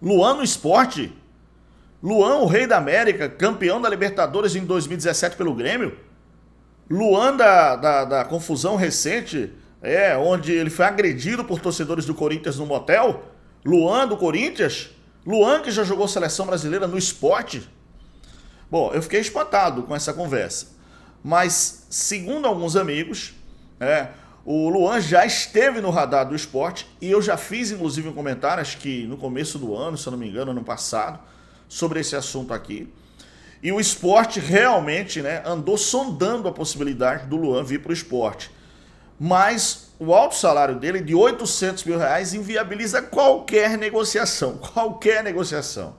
Luan no Sport? Luan, o rei da América, campeão da Libertadores em 2017 pelo Grêmio? Luan da confusão recente, onde ele foi agredido por torcedores do Corinthians no motel? Luan do Corinthians? Luan que já jogou seleção brasileira no Sport? Bom, eu fiquei espantado com essa conversa. Mas, segundo alguns amigos, o Luan já esteve no radar do Sport e eu já fiz, inclusive, um comentário, acho que no começo do ano, se eu não me engano, ano passado, sobre esse assunto aqui. E o Sport realmente andou sondando a possibilidade do Luan vir para o Sport. Mas o alto salário dele, de R$800 mil, inviabiliza qualquer negociação. Qualquer negociação.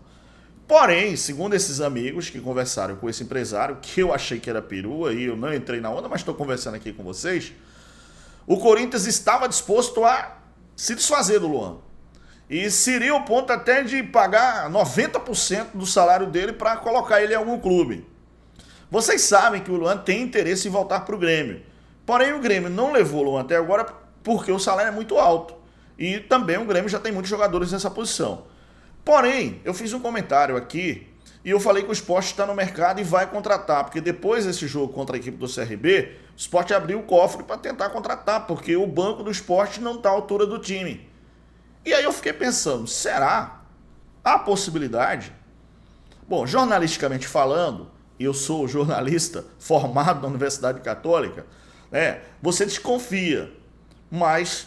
Porém, segundo esses amigos que conversaram com esse empresário, que eu achei que era perua e eu não entrei na onda, mas estou conversando aqui com vocês, o Corinthians estava disposto a se desfazer do Luan. E seria o ponto até de pagar 90% do salário dele para colocar ele em algum clube. Vocês sabem que o Luan tem interesse em voltar para o Grêmio. Porém, o Grêmio não levou o Luan até agora porque o salário é muito alto. E também o Grêmio já tem muitos jogadores nessa posição. Porém, eu fiz um comentário aqui e eu falei que o Sport está no mercado e vai contratar. Porque depois desse jogo contra a equipe do CRB, o Sport abriu o cofre para tentar contratar, porque o banco do Sport não está à altura do time. E aí eu fiquei pensando, será? Há possibilidade? Bom, jornalisticamente falando, eu sou jornalista formado na Universidade Católica, você desconfia, mas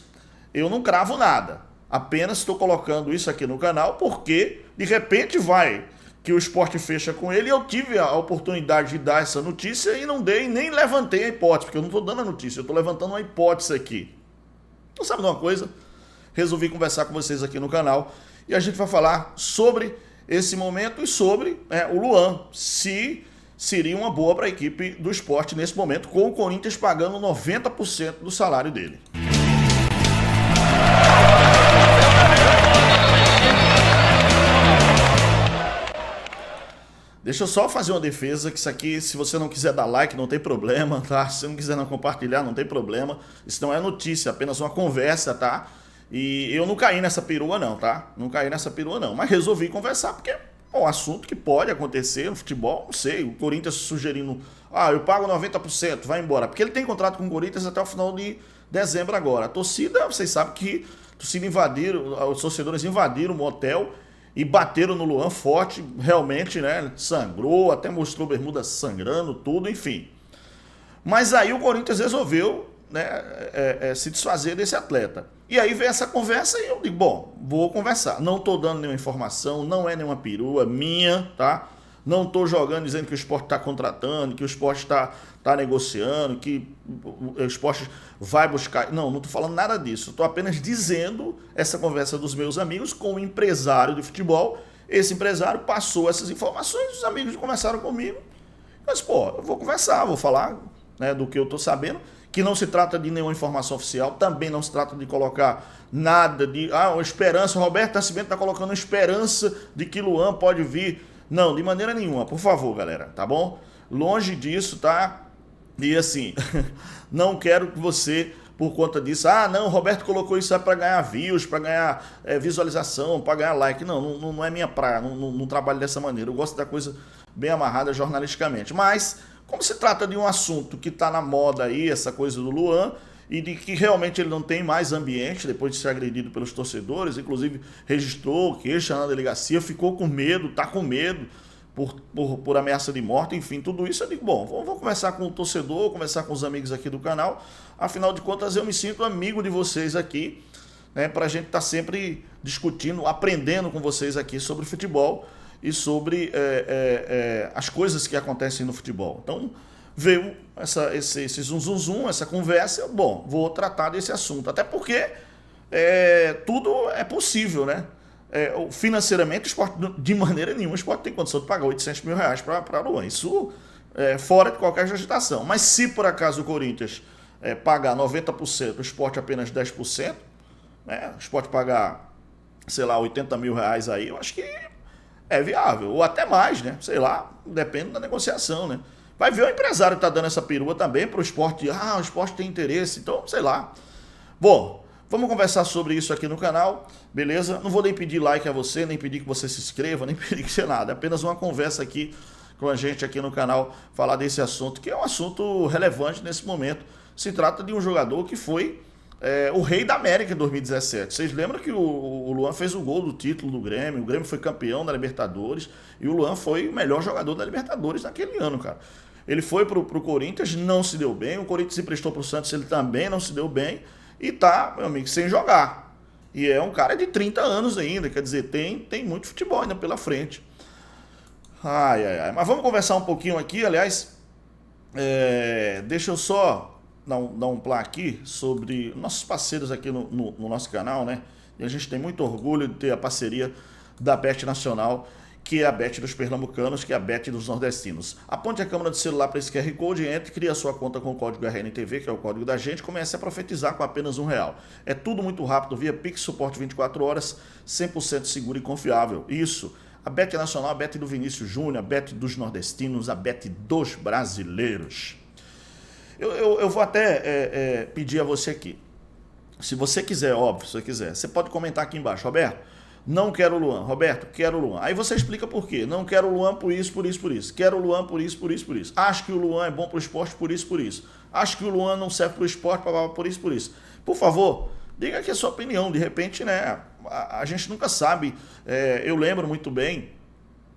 eu não cravo nada. Apenas estou colocando isso aqui no canal porque, de repente, vai que o Sport fecha com ele e eu tive a oportunidade de dar essa notícia e não dei, nem levantei a hipótese, porque eu não estou dando a notícia, eu estou levantando uma hipótese aqui. Então sabe de uma coisa? Resolvi conversar com vocês aqui no canal e a gente vai falar sobre esse momento e sobre o Luan, se seria uma boa para a equipe do Sport nesse momento, com o Corinthians pagando 90% do salário dele. Deixa eu só fazer uma defesa, que isso aqui, se você não quiser dar like, não tem problema, tá? Se você não quiser não compartilhar, não tem problema. Isso não é notícia, apenas uma conversa, tá? E eu não caí nessa perua não, tá? Não caí nessa perua não, mas resolvi conversar porque é um assunto que pode acontecer no futebol, não sei, o Corinthians sugerindo, eu pago 90%, vai embora, porque ele tem contrato com o Corinthians até o final de dezembro agora. A torcida, vocês sabem que os torcedores invadiram o motel e bateram no Luan forte, realmente, sangrou, até mostrou bermuda sangrando, tudo, enfim. Mas aí o Corinthians resolveu se desfazer desse atleta. E aí vem essa conversa e eu digo, bom, vou conversar. Não estou dando nenhuma informação, não é nenhuma perua minha, tá? Não estou jogando dizendo que o Sport está contratando, que o Sport está negociando, que o Sport vai buscar. Não estou falando nada disso. Estou apenas dizendo essa conversa dos meus amigos com o empresário de futebol. Esse empresário passou essas informações, os amigos conversaram comigo. Mas, eu vou conversar, vou falar do que eu estou sabendo. Que não se trata de nenhuma informação oficial, também não se trata de colocar nada de uma esperança, o Roberto Nascimento está colocando esperança de que Luan pode vir. Não, de maneira nenhuma, por favor, galera, tá bom? Longe disso, tá? E assim, não quero que você, por conta disso, não, o Roberto colocou isso para ganhar views, para ganhar visualização, para ganhar like. Não é minha praia, não trabalho dessa maneira. Eu gosto da coisa bem amarrada jornalisticamente, mas como se trata de um assunto que está na moda aí, essa coisa do Luan, e de que realmente ele não tem mais ambiente depois de ser agredido pelos torcedores, inclusive registrou queixa na delegacia, ficou com medo, está com medo por ameaça de morte, enfim, tudo isso eu digo, bom, vou conversar com o torcedor, conversar com os amigos aqui do canal, afinal de contas eu me sinto amigo de vocês aqui, para a gente estar sempre discutindo, aprendendo com vocês aqui sobre futebol, e sobre as coisas que acontecem no futebol. Então, veio esse zum, essa conversa, bom, vou tratar desse assunto, até porque tudo é possível, financeiramente, o Sport, de maneira nenhuma, o Sport tem condição de pagar R$800 mil para Luan, isso fora de qualquer agitação. Mas se por acaso o Corinthians pagar 90%, o Sport apenas 10%, o Sport pagar, sei lá, R$80 mil aí, eu acho que é viável, ou até mais, sei lá, depende da negociação, Vai ver o empresário que tá dando essa perua também para o Sport, o Sport tem interesse, então, sei lá. Bom, Vamos conversar sobre isso aqui no canal, beleza? Não vou nem pedir like a você, nem pedir que você se inscreva, nem pedir que seja nada. É apenas uma conversa aqui com a gente aqui no canal, falar desse assunto, que é um assunto relevante nesse momento. Se trata de um jogador que foi o rei da América em 2017. Vocês lembram que o Luan fez o gol do título do Grêmio, o Grêmio foi campeão da Libertadores, e o Luan foi o melhor jogador da Libertadores naquele ano, cara. Ele foi pro Corinthians, não se deu bem, o Corinthians se emprestou pro Santos, ele também não se deu bem, e tá, meu amigo, sem jogar. E é um cara de 30 anos ainda, quer dizer, tem muito futebol ainda pela frente. Ai. Mas vamos conversar um pouquinho aqui, aliás, deixa eu só dar um plá aqui sobre nossos parceiros aqui no nosso canal, né? E a gente tem muito orgulho de ter a parceria da Bet Nacional, que é a Bet dos pernambucanos, que é a Bet dos nordestinos. Aponte a câmera do celular para esse QR Code, entre, cria a sua conta com o código RNTV, que é o código da gente, comece a profetizar com apenas R$1. É tudo muito rápido, via Pix, suporte 24 horas, 100% seguro e confiável. Isso, a Bet Nacional, a Bet do Vinícius Júnior, a Bet dos nordestinos, a Bet dos brasileiros. Eu vou até pedir a você aqui, se você quiser, óbvio, se você quiser, você pode comentar aqui embaixo, Roberto, não quero o Luan. Roberto, quero o Luan. Aí você explica por quê. Não quero o Luan por isso, por isso, por isso. Quero o Luan por isso, por isso, por isso. Acho que o Luan é bom pro esporte por isso, por isso. Acho que o Luan não serve pro esporte por isso, por isso. Por favor, diga aqui a sua opinião. De repente, né, a gente nunca sabe. Eu lembro muito bem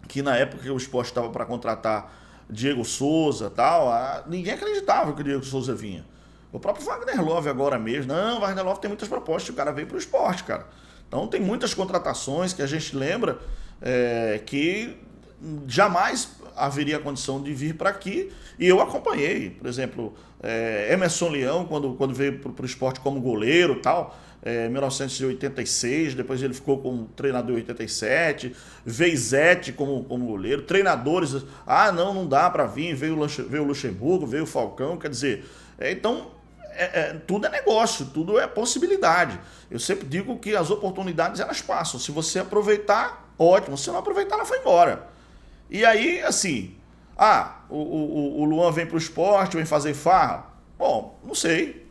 que na época que o esporte estava para contratar Diego Souza e tal, ninguém acreditava que o Diego Souza vinha. O próprio Wagner Love agora mesmo. Não, o Wagner Love tem muitas propostas. O cara veio pro esporte, cara. Então tem muitas contratações que a gente lembra que jamais haveria condição de vir para aqui. E eu acompanhei, por exemplo, Emerson Leão, quando veio para o esporte como goleiro e tal, em 1986, depois ele ficou como treinador em 87, Veizete como goleiro, treinadores, não dá para vir, veio o Luxemburgo, veio o Falcão, quer dizer, então... tudo é negócio, tudo é possibilidade. Eu sempre digo que as oportunidades elas passam. Se você aproveitar, ótimo. Se não aproveitar, ela foi embora. E aí, assim, o Luan vem pro esporte, vem fazer farra? Bom, não sei.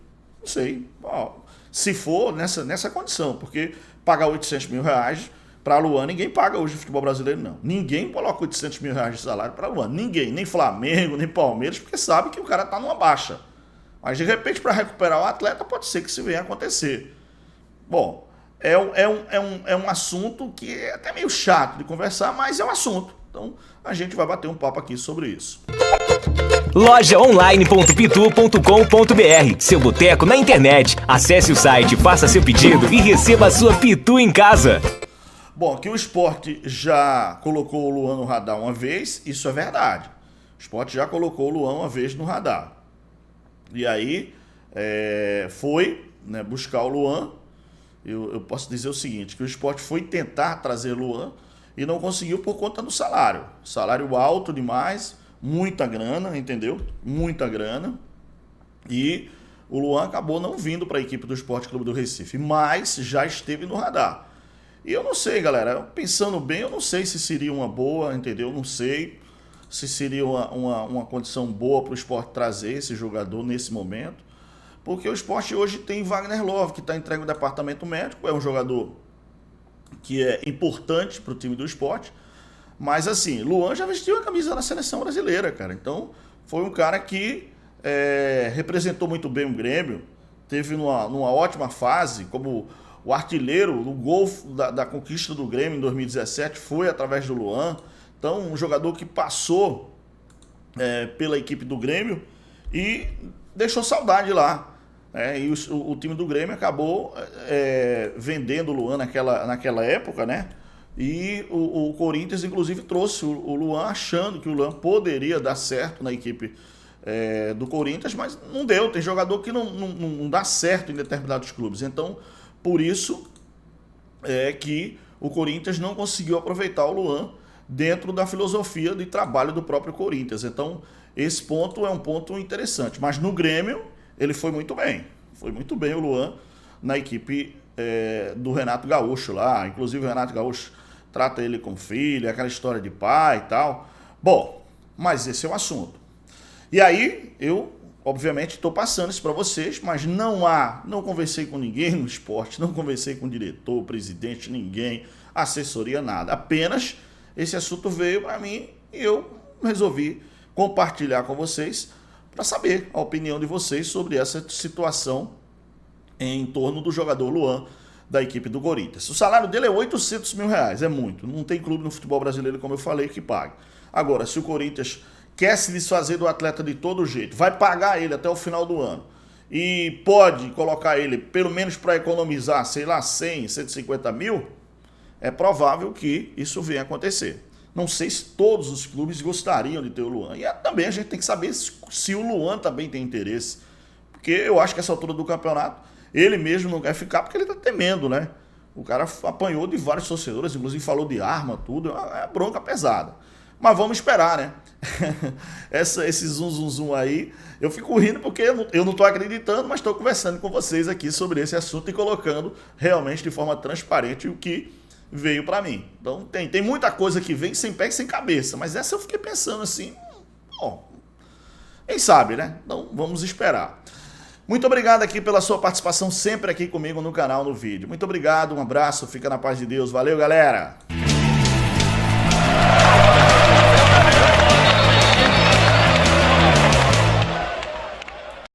Bom, se for nessa condição, porque pagar 800 mil reais para Luan, ninguém paga hoje no futebol brasileiro, não. Ninguém coloca 800 mil reais de salário para Luan. Ninguém, nem Flamengo, nem Palmeiras, porque sabe que o cara tá numa baixa. Mas, de repente, para recuperar o atleta, pode ser que isso venha a acontecer. Bom, é um assunto que é até meio chato de conversar, mas é um assunto. Então, a gente vai bater um papo aqui sobre isso. Lojaonline.pitu.com.br, seu boteco na internet. Acesse o site, faça seu pedido e receba a sua Pitu em casa. Bom, que o Sport já colocou o Luan no radar uma vez, isso é verdade. O Sport já colocou o Luan uma vez no radar. E aí foi, né, buscar o Luan. Eu posso dizer o seguinte, que o Sport foi tentar trazer Luan e não conseguiu por conta do salário. Salário alto demais, muita grana, entendeu? Muita grana. E o Luan acabou não vindo para a equipe do Sport Clube do Recife, mas já esteve no radar. E eu não sei, galera, pensando bem, eu não sei se seria uma boa, entendeu? Não sei se seria uma condição boa para o Sport trazer esse jogador nesse momento, porque o Sport hoje tem Wagner Love, que está entregue no departamento médico, é um jogador que é importante para o time do Sport, mas assim, Luan já vestiu a camisa da seleção brasileira, cara, então foi um cara que representou muito bem o Grêmio, teve numa ótima fase, como o artilheiro do gol da conquista do Grêmio em 2017 foi através do Luan. Então, um jogador que passou pela equipe do Grêmio e deixou saudade lá. E o time do Grêmio acabou vendendo o Luan naquela época, né? E o Corinthians, inclusive, trouxe o Luan achando que o Luan poderia dar certo na equipe do Corinthians, mas não deu. Tem jogador que não dá certo em determinados clubes. Então, por isso que o Corinthians não conseguiu aproveitar o Luan dentro da filosofia de trabalho do próprio Corinthians. Então, esse ponto é um ponto interessante. Mas no Grêmio, ele foi muito bem. Foi muito bem o Luan na equipe do Renato Gaúcho lá. Inclusive, o Renato Gaúcho trata ele como filho, aquela história de pai e tal. Bom, mas esse é o assunto. E aí, eu obviamente estou passando isso para vocês, mas não conversei com ninguém no esporte, não conversei com o diretor, presidente, ninguém, assessoria, nada. Apenas esse assunto veio para mim e eu resolvi compartilhar com vocês para saber a opinião de vocês sobre essa situação em torno do jogador Luan da equipe do Corinthians. O salário dele é 800 mil reais, é muito. Não tem clube no futebol brasileiro, como eu falei, que pague. Agora, se o Corinthians quer se desfazer do atleta de todo jeito, vai pagar ele até o final do ano e pode colocar ele, pelo menos para economizar, sei lá, 100, 150 mil, é provável que isso venha a acontecer. Não sei se todos os clubes gostariam de ter o Luan. E também a gente tem que saber se o Luan também tem interesse. Porque eu acho que essa altura do campeonato, ele mesmo não quer ficar porque ele tá temendo, né? O cara apanhou de vários torcedores, inclusive falou de arma, tudo. É bronca pesada. Mas vamos esperar, né? Esse zum aí, eu fico rindo porque eu não tô acreditando, mas estou conversando com vocês aqui sobre esse assunto e colocando realmente de forma transparente o que veio para mim. Então tem muita coisa que vem sem pé e sem cabeça, mas essa eu fiquei pensando assim, bom, quem sabe, né? Então vamos esperar. Muito obrigado aqui pela sua participação sempre aqui comigo no canal, no vídeo. Muito obrigado, um abraço, fica na paz de Deus. Valeu, galera!